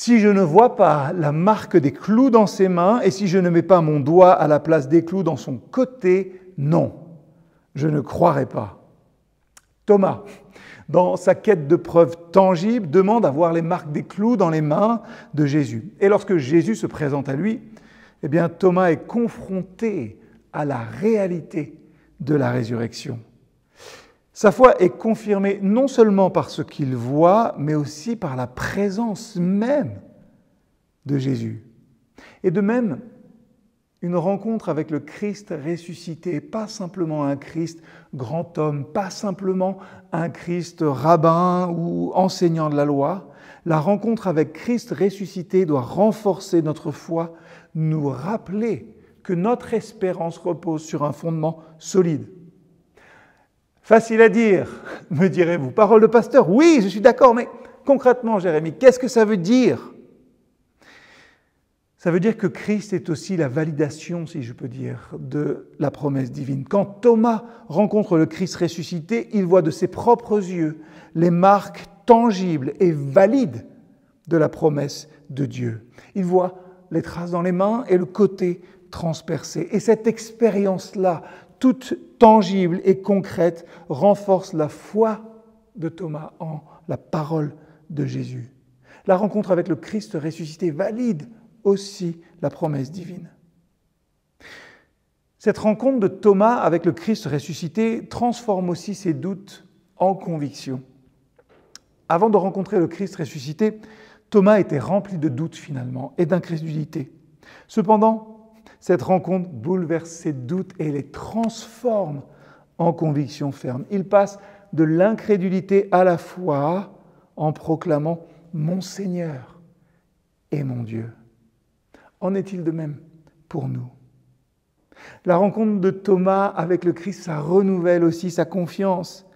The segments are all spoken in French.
Si je ne vois pas la marque des clous dans ses mains et si je ne mets pas mon doigt à la place des clous dans son côté, non, je ne croirai pas. Thomas, dans sa quête de preuves tangibles, demande à voir les marques des clous dans les mains de Jésus. Et lorsque Jésus se présente à lui, eh bien, Thomas est confronté à la réalité de la résurrection. Sa foi est confirmée non seulement par ce qu'il voit, mais aussi par la présence même de Jésus. Et de même, une rencontre avec le Christ ressuscité, pas simplement un Christ grand homme, pas simplement un Christ rabbin ou enseignant de la loi. La rencontre avec Christ ressuscité doit renforcer notre foi, nous rappeler que notre espérance repose sur un fondement solide. Facile à dire, me direz-vous. Parole de pasteur, oui, je suis d'accord, mais concrètement, Jérémie, qu'est-ce que ça veut dire ? Ça veut dire que Christ est aussi la validation, si je peux dire, de la promesse divine. Quand Thomas rencontre le Christ ressuscité, il voit de ses propres yeux les marques tangibles et valides de la promesse de Dieu. Il voit les traces dans les mains et le côté transpercé. Et cette expérience-là, toute tangible et concrète, renforce la foi de Thomas en la parole de Jésus. La rencontre avec le Christ ressuscité valide aussi la promesse divine. Cette rencontre de Thomas avec le Christ ressuscité transforme aussi ses doutes en convictions. Avant de rencontrer le Christ ressuscité, Thomas était rempli de doutes finalement et d'incrédulité. Cependant, cette rencontre bouleverse ses doutes et les transforme en convictions fermes. Il passe de l'incrédulité à la foi en proclamant « Mon Seigneur et mon Dieu ». En est-il de même pour nous ? La rencontre de Thomas avec le Christ, ça renouvelle aussi sa confiance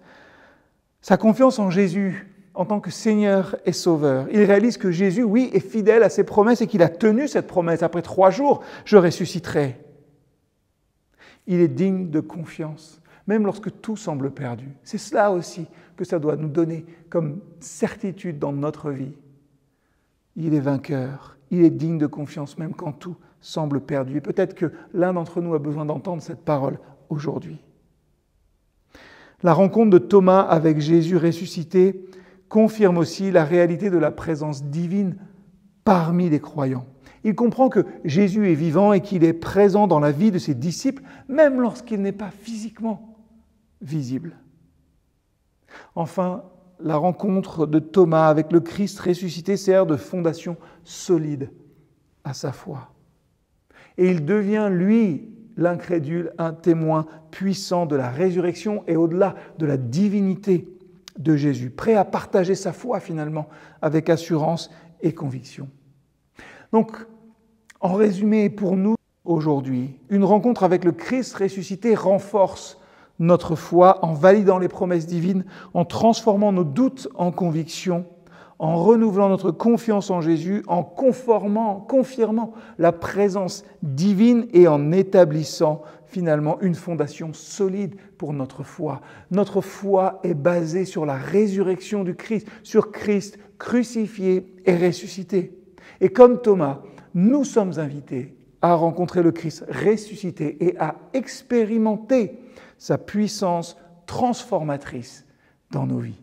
en Jésus en tant que Seigneur et Sauveur. Il réalise que Jésus, oui, est fidèle à ses promesses et qu'il a tenu cette promesse. Après 3 jours, je ressusciterai. Il est digne de confiance, même lorsque tout semble perdu. C'est cela aussi que ça doit nous donner comme certitude dans notre vie. Il est vainqueur, il est digne de confiance, même quand tout semble perdu. Et peut-être que l'un d'entre nous a besoin d'entendre cette parole aujourd'hui. La rencontre de Thomas avec Jésus ressuscité confirme aussi la réalité de la présence divine parmi les croyants. Il comprend que Jésus est vivant et qu'il est présent dans la vie de ses disciples, même lorsqu'il n'est pas physiquement visible. Enfin, la rencontre de Thomas avec le Christ ressuscité sert de fondation solide à sa foi. Et il devient, lui, l'incrédule, un témoin puissant de la résurrection et au-delà de la divinité de Jésus, prêt à partager sa foi finalement avec assurance et conviction. Donc, en résumé pour nous aujourd'hui, une rencontre avec le Christ ressuscité renforce notre foi en validant les promesses divines, en transformant nos doutes en convictions, en renouvelant notre confiance en Jésus, en confirmant la présence divine et en établissant finalement une fondation solide pour notre foi. Notre foi est basée sur la résurrection du Christ, sur Christ crucifié et ressuscité. Et comme Thomas, nous sommes invités à rencontrer le Christ ressuscité et à expérimenter sa puissance transformatrice dans nos vies.